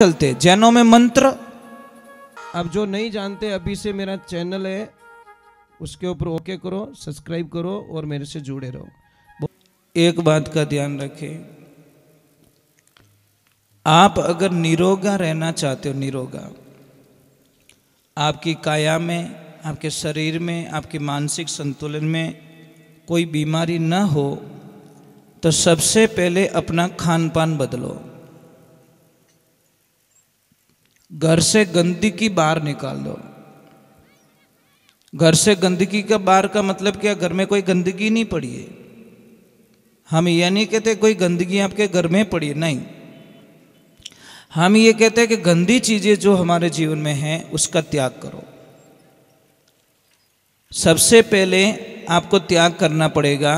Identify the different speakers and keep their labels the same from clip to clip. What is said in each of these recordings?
Speaker 1: चलते जैनों में मंत्र। अब जो नहीं जानते, अभी से मेरा चैनल है उसके ऊपर ओके करो, सब्सक्राइब करो और मेरे से जुड़े रहो। एक बात का ध्यान रखें, आप अगर निरोगा रहना चाहते हो, निरोगा आपकी काया में, आपके शरीर में, आपके मानसिक संतुलन में कोई बीमारी न हो, तो सबसे पहले अपना खान पान बदलो। घर से गंदगी बाहर निकाल दो। घर से गंदगी का बाहर का मतलब क्या? घर में कोई गंदगी नहीं पड़ी है। हम ये नहीं कहते कोई गंदगी आपके घर में पड़ी है, नहीं। हम ये कहते हैं कि गंदी चीजें जो हमारे जीवन में हैं उसका त्याग करो। सबसे पहले आपको त्याग करना पड़ेगा।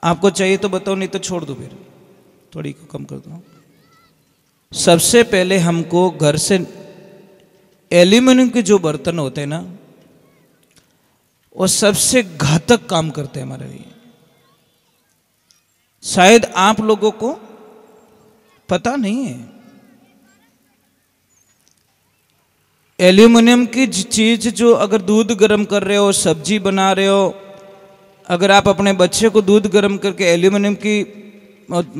Speaker 1: आपको चाहिए तो बताओ, नहीं तो छोड़ दो, फिर थोड़ी को कम कर दो। सबसे पहले हमको घर से एल्यूमिनियम के जो बर्तन होते हैं ना, वो सबसे घातक काम करते हैं हमारे लिए। शायद आप लोगों को पता नहीं है। एल्यूमिनियम की चीज जो, अगर दूध गर्म कर रहे हो, सब्जी बना रहे हो, अगर आप अपने बच्चे को दूध गर्म करके एल्यूमिनियम की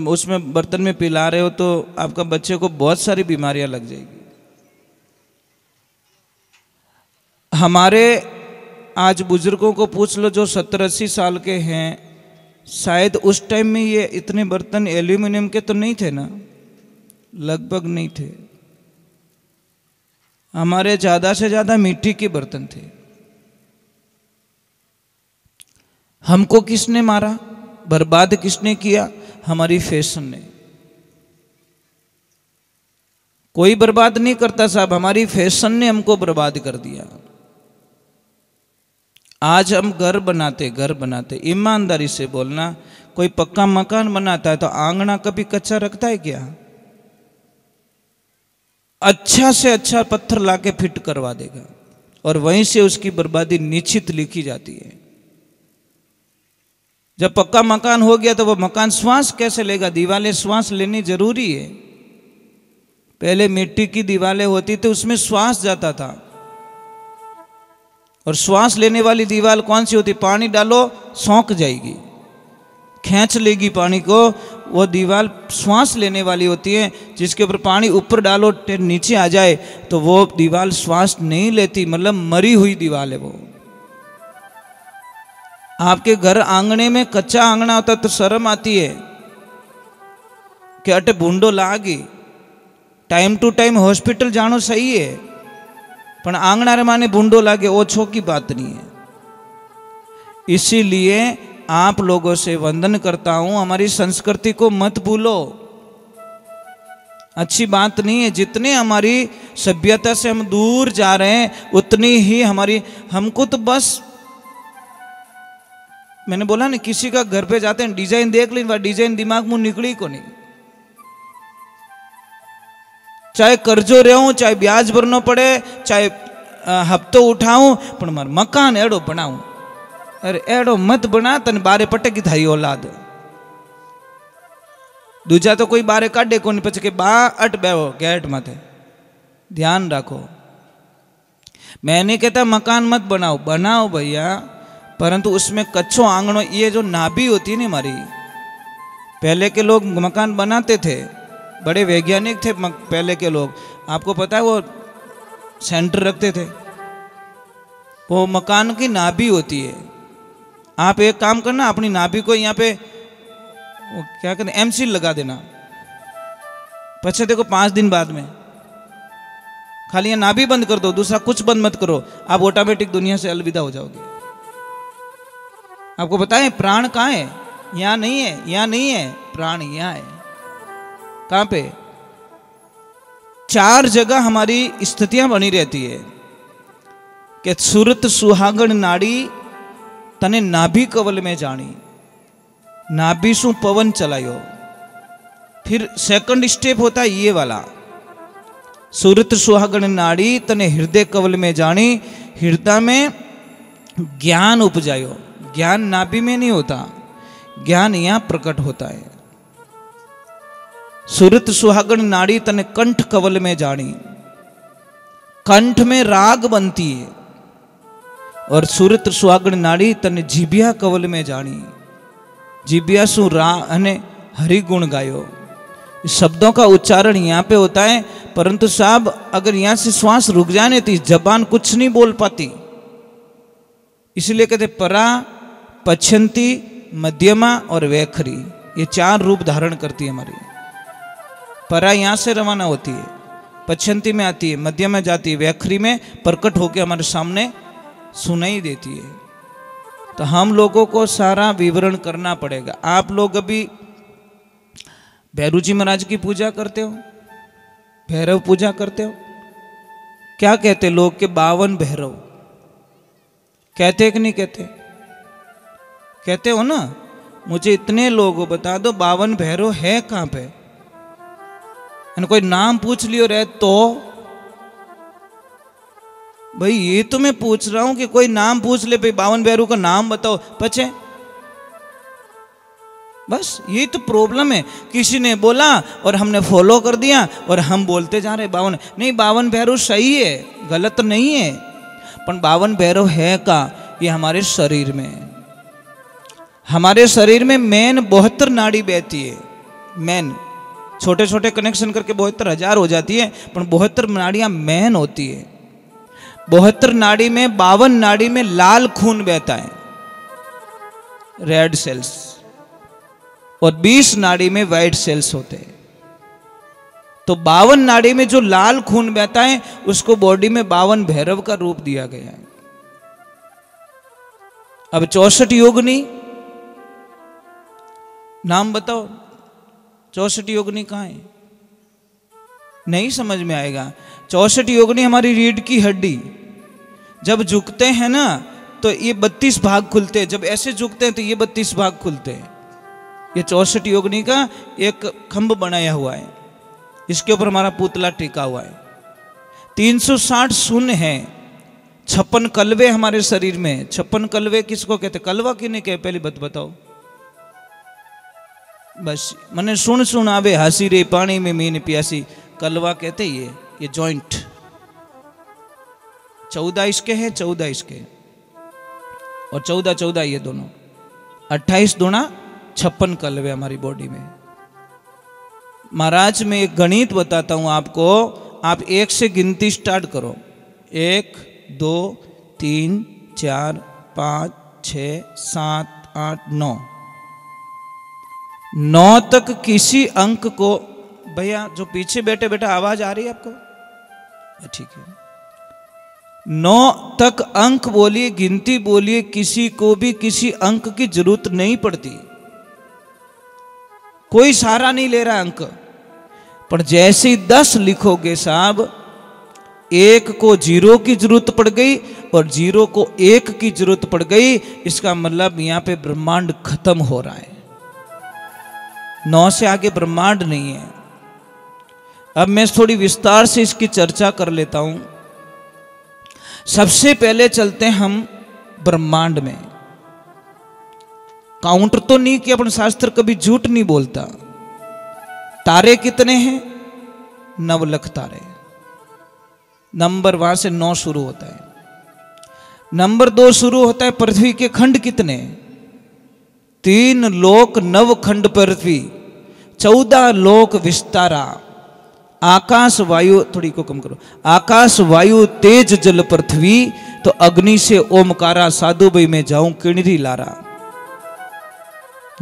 Speaker 1: उसमें बर्तन में पिला रहे हो, तो आपका बच्चे को बहुत सारी बीमारियां लग जाएगी। हमारे आज बुजुर्गों को पूछ लो जो 70-80 साल के हैं, शायद उस टाइम में ये इतने बर्तन एल्यूमिनियम के तो नहीं थे ना, लगभग नहीं थे। हमारे ज्यादा से ज्यादा मिट्टी के बर्तन थे। हमको किसने मारा, बर्बाद किसने किया? हमारी फैशन ने। कोई बर्बाद नहीं करता साहब, हमारी फैशन ने हमको बर्बाद कर दिया। आज हम घर बनाते, ईमानदारी से बोलना, कोई पक्का मकान बनाता है तो आंगना कभी कच्चा रखता है क्या? अच्छा से अच्छा पत्थर लाके फिट करवा देगा, और वहीं से उसकी बर्बादी निश्चित लिखी जाती है। जब पक्का मकान हो गया तो वो मकान श्वास कैसे लेगा? दीवारें श्वास लेनी जरूरी है। पहले मिट्टी की दीवारें होती थी, उसमें श्वास जाता था। और श्वास लेने वाली दीवार कौन सी होती? पानी डालो सौंक जाएगी, खींच लेगी पानी को। वो दीवार श्वास लेने वाली होती है, जिसके ऊपर पानी ऊपर डालो नीचे आ जाए तो वो दीवार श्वास नहीं लेती, मतलब मरी हुई दीवार है वो। आपके घर आंगने में कच्चा आंगना होता तो शर्म आती है कि अटे भूंडो लागी। टाइम टू टाइम हॉस्पिटल जानो सही है, पर आंगना रे माने भूंडो लागे ओछो की बात नहीं है। इसीलिए आप लोगों से वंदन करता हूं, हमारी संस्कृति को मत भूलो। अच्छी बात नहीं है। जितने हमारी सभ्यता से हम दूर जा रहे हैं, उतनी ही हमको तो बस, मैंने बोला ना, किसी का घर पे जाते हैं डिजाइन देख ली, वह डिजाइन दिमाग में निकली को नहीं। चाहे कर्जो रहूं, चाहे ब्याज भरना पड़े, चाहे हफ्तो उठाऊं, पर मार मकान एड़ो बनाऊं। अरे एड़ो मत बना, तन बारे पटकी थाई औलाद। दूजा तो कोई बारे काटे को नहीं, पछे के बा अट बेहो गेट माथे। ध्यान रखो, मैं नहीं कहता मकान मत बनाओ, बनाओ भैया, परंतु उसमें कच्चो आंगनों, ये जो नाभि होती है ना हमारी, पहले के लोग मकान बनाते थे, बड़े वैज्ञानिक थे पहले के लोग। आपको पता है वो सेंटर रखते थे, वो मकान की नाभि होती है। आप एक काम करना, अपनी नाभि को यहाँ पे वो क्या करना, एमसील लगा देना। पछे देखो 5 दिन बाद में खाली यहाँ नाभि बंद कर दो, दूसरा कुछ बंद मत करो, आप ऑटोमेटिक दुनिया से अलविदा हो जाओगे। आपको पता है प्राण कहाँ है? यहाँ नहीं है, यहाँ नहीं है, प्राण यहाँ है। कहाँ पे? 4 जगह हमारी स्थितियां बनी रहती है कि सुरत सुहागण नाड़ी तने नाभि कवल में जानी, नाभि सु पवन चलायो। फिर सेकंड स्टेप होता है ये वाला, सुरत सुहागण नाड़ी तने हृदय कवल में जानी, हृदय में ज्ञान उपजायो। ज्ञान नाभि में नहीं होता, ज्ञान यहां प्रकट होता है। सुरत सुहागण नाड़ी तने कंठ कवल में जानी, कंठ में राग बनती है। और सुरत सुहागण नाड़ी तने जीबिया कवल में जानी, जीबिया सु रा अने हरि गुण गायो। शब्दों का उच्चारण यहाँ पे होता है, परंतु साहब अगर यहाँ से श्वास रुक जाने तो जबान कुछ नहीं बोल पाती। इसलिए कहते परा, पछंती, मध्यमा और वैखरी, ये 4 रूप धारण करती है हमारी। परा यहाँ से रवाना होती है, पछंती में आती है, मध्यमा में जाती है, वैखरी में प्रकट होकर हमारे सामने सुनाई देती है। तो हम लोगों को सारा विवरण करना पड़ेगा। आप लोग अभी भैरू जी महाराज की पूजा करते हो, भैरव पूजा करते हो, क्या कहते लोग के 52 भैरव कहते कि नहीं कहते? कहते हो ना? मुझे इतने लोगों बता दो 52 भैरव है कहां पे? कोई नाम पूछ लियो रहे तो भाई ये तो मैं पूछ रहा हूं कि कोई नाम पूछ ले, भाई 52 भैरव का नाम बताओ पचे। बस यही तो प्रॉब्लम है, किसी ने बोला और हमने फॉलो कर दिया और हम बोलते जा रहे 52 नहीं। 52 भैरव सही है, गलत नहीं है, पर 52 भैरव है का ये हमारे शरीर में। हमारे शरीर में मेन 72 नाड़ी बहती है। मेन छोटे छोटे कनेक्शन करके 72,000 हो जाती है, पर 72 नाड़ियां मेन होती है। 72 नाड़ी में 52 नाड़ी में लाल खून बहता है, रेड सेल्स, और 20 नाड़ी में व्हाइट सेल्स होते हैं। तो 52 नाड़ी में जो लाल खून बहता है उसको बॉडी में 52 भैरव का रूप दिया गया है। अब 64 योगिनी नाम बताओ, 64 योगिनी कहां है? नहीं समझ में आएगा। 64 योगिनी हमारी रीढ़ की हड्डी, जब झुकते हैं ना तो ये 32 भाग खुलते हैं, जब ऐसे झुकते हैं तो ये 32 भाग खुलते हैं। ये 64 योगिनी का एक खंभ बनाया हुआ है, इसके ऊपर हमारा पुतला टिका हुआ है। 360 शून्य है, 56 कलवे हमारे शरीर में। 56 कलवे किसको कहते? कलवा किन्हें कहे पहले बताओ। बस मने सुन सुन आवे हंसी रे पानी में मीन प्यासी, कलवा कहते ये जॉइंट। 14 इसके हैं, 14 इसके, और 14 ये दोनों, 28 दूना 56 कलवे हमारी बॉडी में। महाराज मैं एक गणित बताता हूं आपको, आप 1 से गिनती स्टार्ट करो। 1 2 3 4 5 6 7 8 9 9 तक किसी अंक को, भैया जो पीछे बैठे बैठे आवाज आ रही है आपको? ठीक है। 9 तक अंक बोलिए, गिनती बोलिए, किसी को भी किसी अंक की जरूरत नहीं पड़ती, कोई सहारा नहीं ले रहा अंक। पर जैसे ही 10 लिखोगे साहब, 1 को 0 की जरूरत पड़ गई और 0 को 1 की जरूरत पड़ गई, इसका मतलब यहां पे ब्रह्मांड खत्म हो रहा है। 9 से आगे ब्रह्मांड नहीं है। अब मैं थोड़ी विस्तार से इसकी चर्चा कर लेता हूं। सबसे पहले चलते हैं हम ब्रह्मांड में। काउंटर तो नहीं कि अपन शास्त्र कभी झूठ नहीं बोलता। तारे कितने हैं? 9 लाख तारे। नंबर वहां से 9 शुरू होता है। नंबर 2 शुरू होता है पृथ्वी के खंड कितने? 3 लोक 9 खंड पृथ्वी, 14 लोक विस्तारा। आकाश वायु, थोड़ी को कम करो, आकाश वायु तेज जल पृथ्वी, तो अग्नि से ओमकारा, साधु भाई में जाऊं किणरी लारा।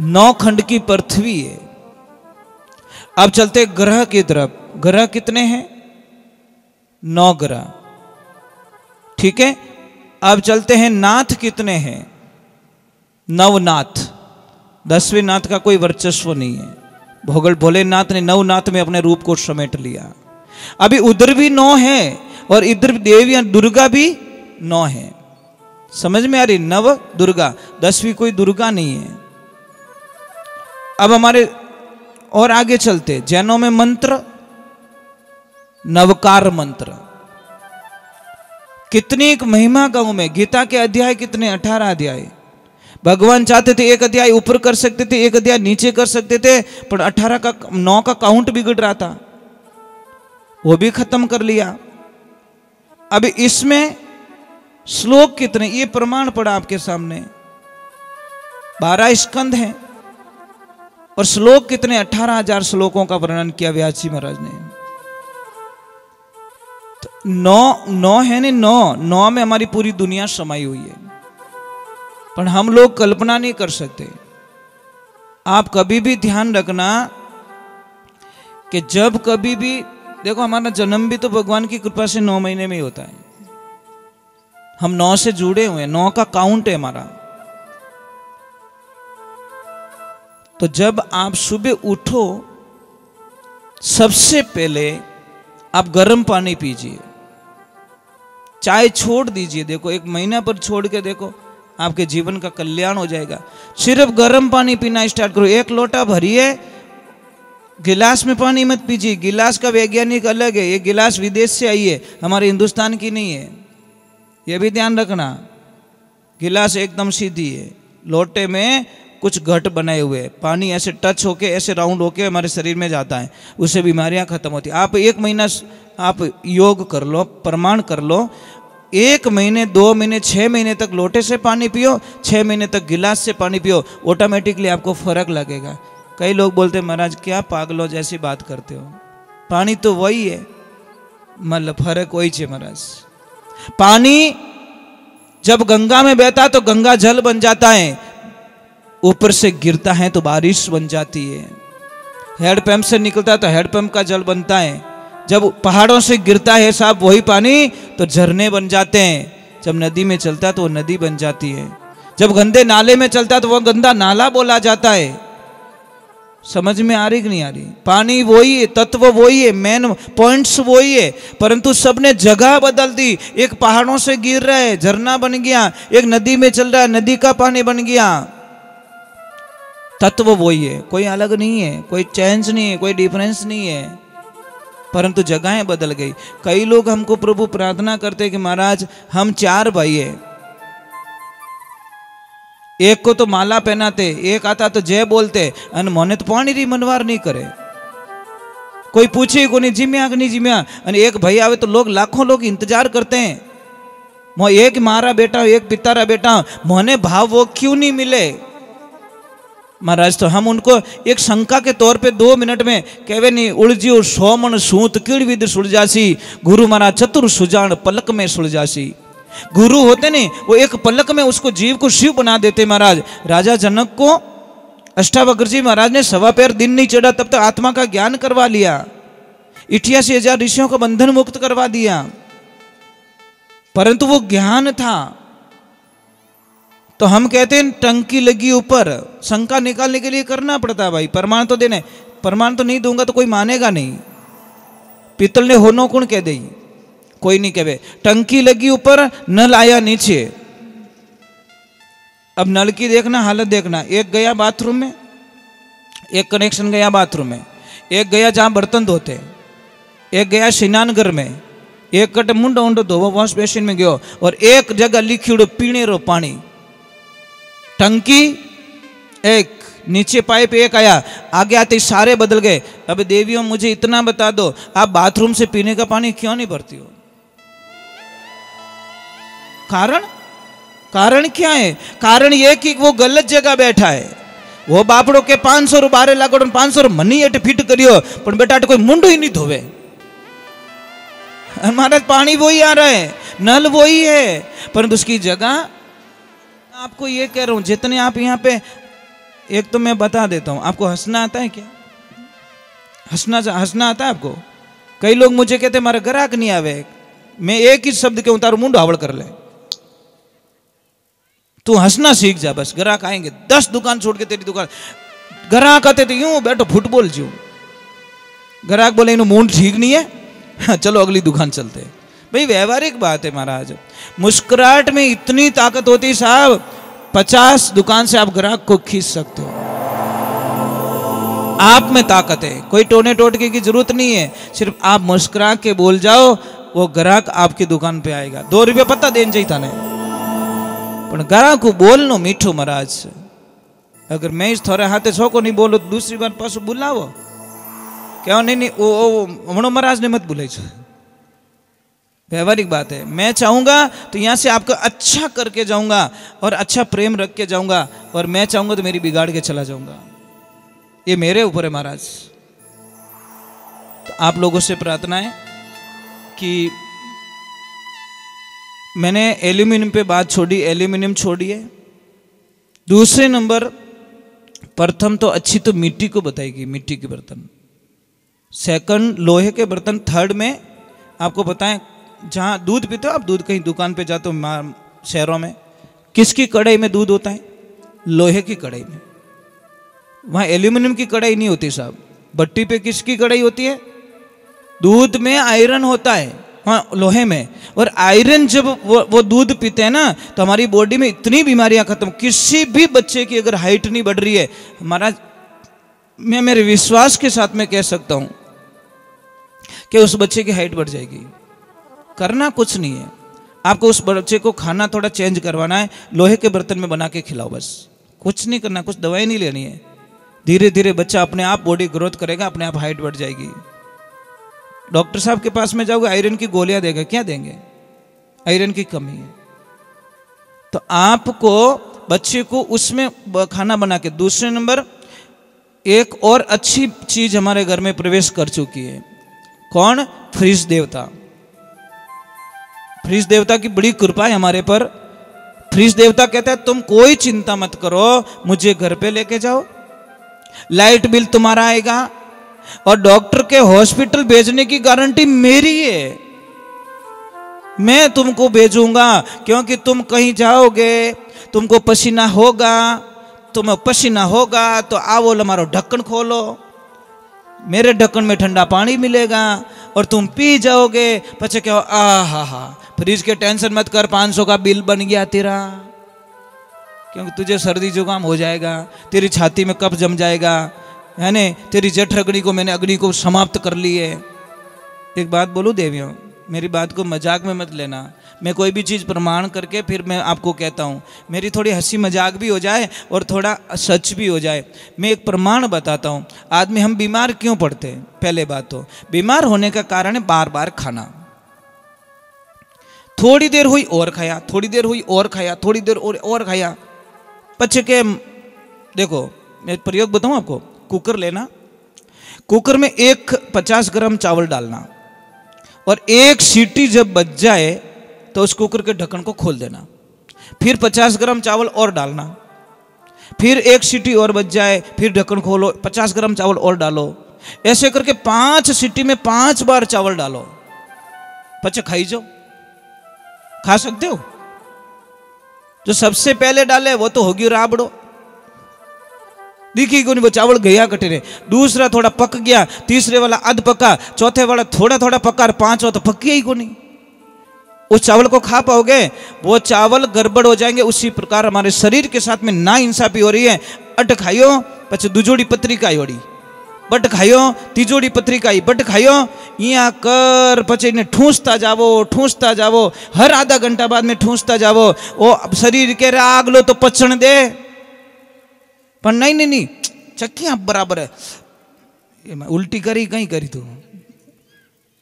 Speaker 1: 9 खंड की पृथ्वी है। अब चलते ग्रह की तरफ। ग्रह कितने हैं? 9 ग्रह। ठीक है। अब चलते हैं नाथ कितने हैं? 9 नाथ। 10वें नाथ का कोई वर्चस्व नहीं है। भोलेनाथ ने 9 नाथ में अपने रूप को समेट लिया। अभी उधर भी 9 है और इधर देवियां दुर्गा भी 9 है। समझ में आ रही? 9 दुर्गा, 10वीं कोई दुर्गा नहीं है। अब हमारे और आगे चलते, जैनों में मंत्र नवकार मंत्र। कितनी एक महिमा गांव में, गीता के अध्याय कितने? 18 अध्याय। भगवान चाहते थे एक अध्याय ऊपर कर सकते थे, एक अध्याय नीचे कर सकते थे, पर 9 का काउंट बिगड़ रहा था, वो भी खत्म कर लिया। अब इसमें श्लोक कितने, ये प्रमाण पड़ा आपके सामने, 12 स्कंद हैं और श्लोक कितने, 18,000 श्लोकों का वर्णन किया व्यास जी महाराज ने। तो 9 है नहीं, 9 में हमारी पूरी दुनिया समाई हुई है, पर हम लोग कल्पना नहीं कर सकते। आप कभी भी ध्यान रखना कि जब कभी भी देखो, हमारा जन्म भी तो भगवान की कृपा से 9 महीने में ही होता है। हम 9 से जुड़े हुए हैं, 9 का काउंट है हमारा। तो जब आप सुबह उठो, सबसे पहले आप गर्म पानी पीजिए, चाय छोड़ दीजिए। देखो 1 महीना पर छोड़ के देखो, आपके जीवन का कल्याण हो जाएगा। सिर्फ गर्म पानी पीना स्टार्ट करो, 1 लोटा भरिए, गिलास में पानी मत पीजिए। गिलास का वैज्ञानिक अलग है, ये गिलास विदेश से आई है, हमारे हिंदुस्तान की नहीं है, ये भी ध्यान रखना। गिलास एकदम सीधी है, लोटे में कुछ घट बनाए हुए, पानी ऐसे टच होके, ऐसे राउंड होके हमारे शरीर में जाता है, उससे बीमारियां खत्म होती है। आप 1 महीना आप योग कर लो, प्रमाण कर लो, 1 महीने, 2 महीने, 6 महीने तक लोटे से पानी पियो, 6 महीने तक गिलास से पानी पियो, ऑटोमेटिकली आपको फर्क लगेगा। कई लोग बोलते हैं महाराज क्या पागलों जैसी बात करते हो, पानी तो वही है, मतलब फर्क वही है महाराज। पानी जब गंगा में बहता है तो गंगा जल बन जाता है, ऊपर से गिरता है तो बारिश बन जाती है। हैंडपंप से निकलता है तो हैंडपंप का जल बनता है। जब पहाड़ों से गिरता है साहब वही पानी तो झरने बन जाते हैं। जब नदी में चलता है तो वो नदी बन जाती है। जब गंदे नाले में चलता है तो वह गंदा नाला बोला जाता है। समझ में आ रही कि नहीं आ रही? पानी वही है, तत्व वही है, मेन पॉइंट्स वही है, परंतु सबने जगह बदल दी। एक पहाड़ों से गिर रहा है, झरना बन गया, एक नदी में चल रहा है, नदी का पानी बन गया। तत्व वही है, कोई अलग नहीं है, कोई चेंज नहीं है, कोई डिफरेंस नहीं है, परंतु जगहें बदल गई। कई लोग हमको प्रभु प्रार्थना करते कि महाराज हम 4 भाई हैं, एक को तो माला पहनाते, एक आता तो जय बोलते, अन मोने तो पानी री मनवार नहीं करे, कोई पूछे को नहीं जिम्या कि नहीं जिम्या। एक भाई आवे तो लोग लाखों लोग इंतजार करते हैं, मो एक मारा बेटा एक पितारा बेटा, मोने भाव वो क्यों नहीं मिले महाराज। तो हम उनको एक शंका के तौर पे 2 मिनट में कहवे नहीं, उलझियो 100 मन सूत किड़ विद सुलझासी, गुरु मारा चतुर सुजान पलक में सुलझासी। गुरु होते नहीं, वो एक पलक में उसको जीव को शिव बना देते महाराज। राजा जनक को अष्टावक्र जी महाराज ने 1.25 पैर दिन नहीं चढ़ा तब तक आत्मा का ज्ञान करवा लिया, 88,000 ऋषियों का बंधन मुक्त करवा दिया, परंतु वो ज्ञान था। तो हम कहते हैं टंकी लगी ऊपर, शंका निकालने के लिए करना पड़ता है भाई, प्रमाण तो देने, प्रमाण तो नहीं दूंगा तो कोई मानेगा नहीं। पीतल ने होनो कौन कह दे, कोई नहीं कहे। टंकी लगी ऊपर, नल आया नीचे। अब नल की देखना, हालत देखना, एक गया बाथरूम में, एक कनेक्शन गया बाथरूम में, एक गया जहां बर्तन धोते, एक गया स्नानघर में, एक कट मुंडो उंडो धोवा वॉश बेसिन में गयो, और एक जगह लिक्विड पीने रो पानी। टंकी एक, नीचे पाइप एक आया, आगे आते सारे बदल गए। अब देवियों मुझे इतना बता दो, आप बाथरूम से पीने का पानी क्यों नहीं भरती हो? कारण क्या है? कारण ये कि वो गलत जगह बैठा है। वो बापड़ो के 500 बारे लागो 500 मनी एट फिट करियो, पर बेटा कोई मुंडो ही नहीं धोवे। हमारा पानी वही आ रहा है, नल वही है, परंतु उसकी जगह। आपको ये कह रहा हूं, जितने आप यहाँ पे, एक तो मैं बता देता हूं, आपको हंसना आता है क्या? हंसना आता है आपको? कई लोग मुझे कहते हमारा ग्राहक नहीं आवे, मैं एक ही शब्द के तारू मुंड हावड़ कर ले, तू हंसना सीख जा, बस ग्राहक आएंगे। 10 दुकान छोड़ के तेरी दुकान, ग्राहक आते तो यूं बैठो फुटबॉल जो, ग्राहक बोले इन्हों मूड ठीक नहीं है, चलो अगली दुकान चलते। भाई व्यवहारिक बात है महाराज, मुस्कुराहट में इतनी ताकत होती साहब, 50 दुकान से आप ग्राहक को खींच सकते हो। आप में ताकत है, कोई टोने टोटके की जरूरत नहीं है, सिर्फ आप मुस्कुरा के बोल जाओ, वो ग्राहक आपकी दुकान पे आएगा। 2 रुपये पता देन चाहिए था ने, पण गरा को बोलनो मीठो महाराज। अगर मैं इस थोड़े हाथे छोको नहीं बोलो तो दूसरी बार पासो बुलावो क्या नहीं नहीं वो हमणो महाराज ने मत बुलाई। व्यवहारिक बात है। मैं चाहूंगा तो यहां से आपको अच्छा करके जाऊंगा और अच्छा प्रेम रख के जाऊंगा, और मैं चाहूंगा तो मेरी बिगाड़ के चला जाऊंगा। ये मेरे ऊपर है महाराज। तो आप लोगों से प्रार्थना है कि मैंने एल्यूमिनियम पे बात छोड़ी, एल्यूमिनियम छोड़िए। दूसरे नंबर, प्रथम तो अच्छी तो मिट्टी को बताएगी, मिट्टी के बर्तन। सेकंड लोहे के बर्तन। थर्ड में आपको बताएं, जहाँ दूध पीते हो आप, दूध कहीं दुकान पे जाते हो शहरों में, किसकी कढ़ाई में दूध होता है? लोहे की कढ़ाई में। वहाँ एल्यूमिनियम की कढ़ाई नहीं होती साहब। भट्टी पे किसकी कढ़ाई होती है? दूध में आयरन होता है, हाँ लोहे में। और आयरन जब वो दूध पीते हैं ना तो हमारी बॉडी में इतनी बीमारियां खत्म। किसी भी बच्चे की अगर हाइट नहीं बढ़ रही है हमारा, मैं मेरे विश्वास के साथ में कह सकता हूं कि उस बच्चे की हाइट बढ़ जाएगी। करना कुछ नहीं है, आपको उस बच्चे को खाना थोड़ा चेंज करवाना है, लोहे के बर्तन में बना के खिलाओ बस। कुछ नहीं करना, कुछ दवाई नहीं लेनी है। धीरे धीरे बच्चा अपने आप बॉडी ग्रोथ करेगा, अपने आप हाइट बढ़ जाएगी। डॉक्टर साहब के पास में जाओगे, आयरन की गोलियां देगा, क्या देंगे? आयरन की कमी है। तो आपको बच्चे को उसमें खाना बना के। दूसरे नंबर, एक और अच्छी चीज हमारे घर में प्रवेश कर चुकी है। कौन? फ्रिज देवता। फ्रिज देवता की बड़ी कृपा है हमारे पर। फ्रिज देवता कहता है तुम कोई चिंता मत करो, मुझे घर पे लेके जाओ, लाइट बिल तुम्हारा आएगा और डॉक्टर के हॉस्पिटल भेजने की गारंटी मेरी है। मैं तुमको भेजूंगा, क्योंकि तुम कहीं जाओगे, तुमको पसीना होगा, तुम्हें पसीना होगा तो आओ हमारा ढक्कन खोलो, मेरे ढक्कन में ठंडा पानी मिलेगा और तुम पी जाओगे। पचे क्या, हा फ्रिज के टेंशन मत कर, 500 का बिल बन गया तेरा, क्योंकि तुझे सर्दी जुकाम हो जाएगा, तेरी छाती में कफ जम जाएगा, है ने, तेरी जठ अग्नि को मैंने अग्नि को समाप्त कर ली है। एक बात बोलूं देवियों, मेरी बात को मजाक में मत लेना। मैं कोई भी चीज़ प्रमाण करके फिर मैं आपको कहता हूँ, मेरी थोड़ी हंसी मजाक भी हो जाए और थोड़ा सच भी हो जाए। मैं एक प्रमाण बताता हूँ। आदमी हम बीमार क्यों पड़ते हैं? पहले बात तो बीमार होने का कारण है बार बार खाना। थोड़ी देर हुई और खाया, थोड़ी देर हुई और खाया, थोड़ी देर और खाया। पचे के देखो, मैं प्रयोग बताऊँ आपको। कुकर लेना, कुकर में 50 ग्राम चावल डालना और एक सीटी जब बज जाए तो उस कुकर के ढक्कन को खोल देना। फिर 50 ग्राम चावल और डालना, फिर एक सीटी और बज जाए, फिर ढक्कन खोलो, 50 ग्राम चावल और डालो। ऐसे करके 5 सीटी में 5 बार चावल डालो। पचे खाई जाओ, खा सकते हो। जो सबसे पहले डाले वो तो होगी राबड़ो, दिखी को नहीं, वो चावल गया कटे ने। दूसरा थोड़ा पक गया, तीसरे वाला अध पका, चौथे वाला थोड़ा थोड़ा पका, और पांचवा तो पक गया ही को नहीं। उस चावल को खा पाओगे? वो चावल गड़बड़ हो जाएंगे। उसी प्रकार हमारे शरीर के साथ में ना इंसाफी हो रही है। अट खाइयो, पचे दुजोड़ी पत्रिका ओड़ी, बट खाइयो, तीजोड़ी पत्रिका बट खाइयो, यहाँ कर पचे ने ठूसता जावो, हर आधा घंटा बाद में ठूसता जावो। वो शरीर के राग लो तो पचन दे, पर नहीं चक्की बराबर है, उल्टी करी कहीं करी तू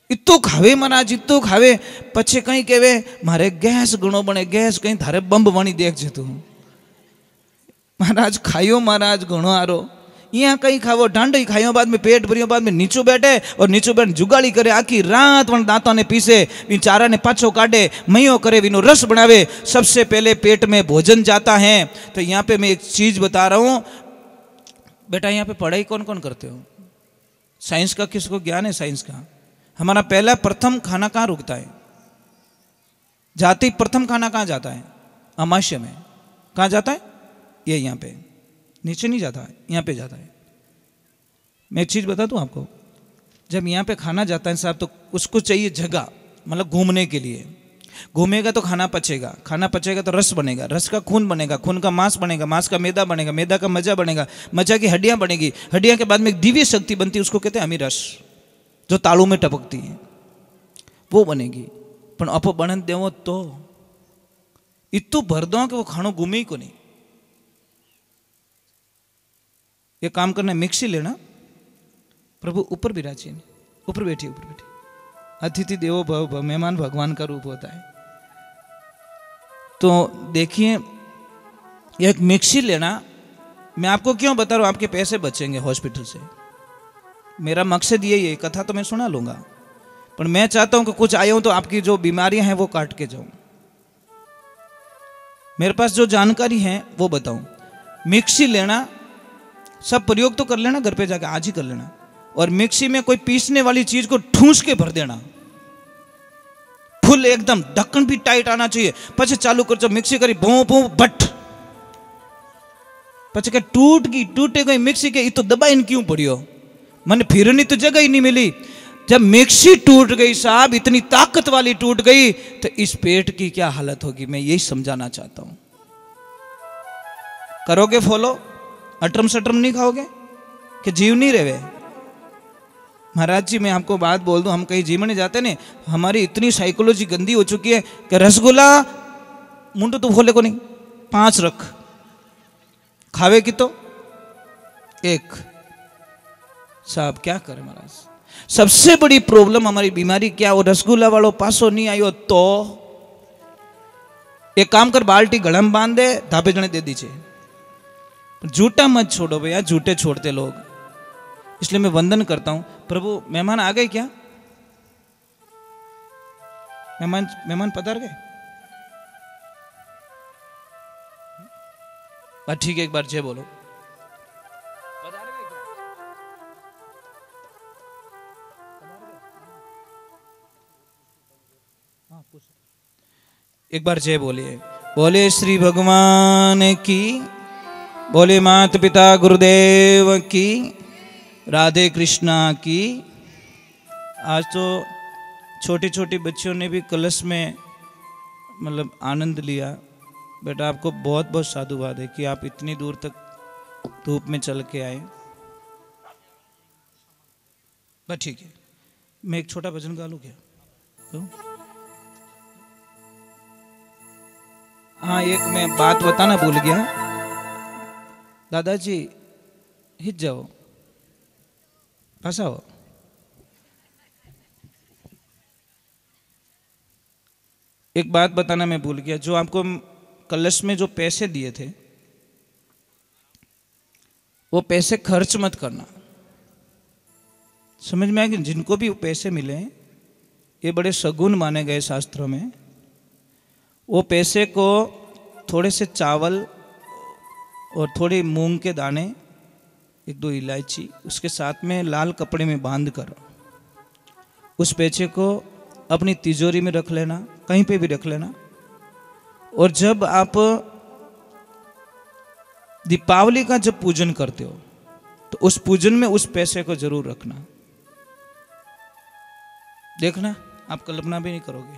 Speaker 1: इतो खावे महाराज, इतो खावे। पछे कहीं कहवे मारे गैस घणो बने, गैस कहीं थारे बंब बनी देख तू। महाराज खायो, महाराज घणो आरो। यहाँ कहीं खावो, ढांडी खायो, बाद में पेट भरियो, बाद में नीचो बैठे और नीचो बैठ जुगाड़ी करे, आखी रात वन दांतों ने पीसे, इन चारा ने पाछो काटे, मयो करे, विनो रस बनावे। सबसे पहले पेट में भोजन जाता है। तो यहाँ पे मैं एक चीज बता रहा हूँ बेटा, यहाँ पे पढ़ाई कौन कौन करते हो? साइंस का किसको ज्ञान है? साइंस का हमारा पहला प्रथम खाना कहाँ रुकता है? जाति प्रथम खाना कहाँ जाता है? अमाशय में। कहाँ जाता है? ये यहाँ पे, नीचे नहीं जाता है, यहाँ पे जाता है। मैं एक चीज़ बता दूँ आपको, जब यहाँ पे खाना जाता है साहब तो उसको चाहिए जगह, मतलब घूमने के लिए। घूमेगा तो खाना पचेगा, खाना पचेगा तो रस बनेगा, रस का खून बनेगा, खून का मांस बनेगा, मांस का मैदा बनेगा, मैदा का मजा बनेगा, मजा की हड्डियाँ बनेगी, हड्डियाँ के बाद में एक दिव्य शक्ति बनती है, उसको कहते हैं अमीरस, जो तालू में टपकती है, वो बनेगी। पण अपो बनन देवो तो इतू भर दो कि वो खानो गुमे ही को नहीं। ये काम करना, मिक्सी लेना, प्रभु ऊपर विराजी, ऊपर बैठी, ऊपर बैठी। अतिथि देवो भव, मेहमान भगवान का रूप होता है। तो देखिए, एक मिक्सी लेना, मैं आपको क्यों बता रहा हूं, आपके पैसे बचेंगे हॉस्पिटल से। मेरा मकसद यही है, कथा तो मैं सुना लूंगा, पर मैं चाहता हूं कि कुछ आया हूं तो आपकी जो बीमारियां हैं वो काट के जाऊं। मेरे पास जो जानकारी है वो बताऊं। मिक्सी लेना, सब प्रयोग तो कर लेना, घर पे जाके आज ही कर लेना। और मिक्सी में कोई पीसने वाली चीज को ठूस के भर देना, फुल एकदम, ढक्कन भी टाइट आना चाहिए। पछे चालू कर जो मिक्सी करी, भों भों बट, पछे के टूट गई, टूटे गई मिक्सी के, तो दबा इन क्यों पड़ियो, मन फिरनी तो जगह ही नहीं मिली। जब मिक्सी टूट गई साहब, इतनी ताकत वाली टूट गई, तो इस पेट की क्या हालत होगी, मैं यही समझाना चाहता हूं। करोगे फॉलो, अटरम सटरम नहीं खाओगे कि जीव नहीं रहे। महाराज जी मैं आपको बात बोल दूं, हम कहीं जीवन जाते नहीं, हमारी इतनी साइकोलॉजी गंदी हो चुकी है कि रसगुल्ला मुंडो तो खोले को नहीं, 5 रख, खावे की तो 1। साहब क्या करें महाराज, सबसे बड़ी प्रॉब्लम हमारी बीमारी क्या, वो रसगुल्ला वालों पासो नहीं आयो तो एक काम कर, बाल्टी गड़म बांध दे, धापे जने दे दीजिए। झूठा मत छोड़ो भैया, झूठे छोड़ते लोग। इसलिए मैं वंदन करता हूं। प्रभु मेहमान आ गए क्या, मेहमान पधार गए? बात ठीक है, एक बार जय बोलो। पधार गए क्या? हाँ पूछ, एक बार जय बोलिए। बोले श्री भगवान की, बोले माता पिता गुरुदेव की, राधे कृष्णा की। आज तो छोटी छोटी बच्चियों ने भी कलश में मतलब आनंद लिया। बेटा आपको बहुत बहुत साधुवाद है कि आप इतनी दूर तक धूप में चल के आए। बस ठीक है, मैं एक छोटा भजन गा लूं क्या? तो हाँ, एक मैं बात बताना भूल गया। दादाजी हिट जाओ, फंसाओ। एक बात बताना मैं भूल गया, जो आपको कलश में जो पैसे दिए थे वो पैसे खर्च मत करना। समझ में आया कि जिनको भी पैसे मिले ये बड़े सगुन माने गए शास्त्रों में। वो पैसे को थोड़े से चावल और थोड़ी मूंग के दाने, 1-2 इलायची, उसके साथ में लाल कपड़े में बांध कर उस पैसे को अपनी तिजोरी में रख लेना, कहीं पे भी रख लेना। और जब आप दीपावली का जब पूजन करते हो तो उस पूजन में उस पैसे को जरूर रखना। देखना आप कल्पना भी नहीं करोगे।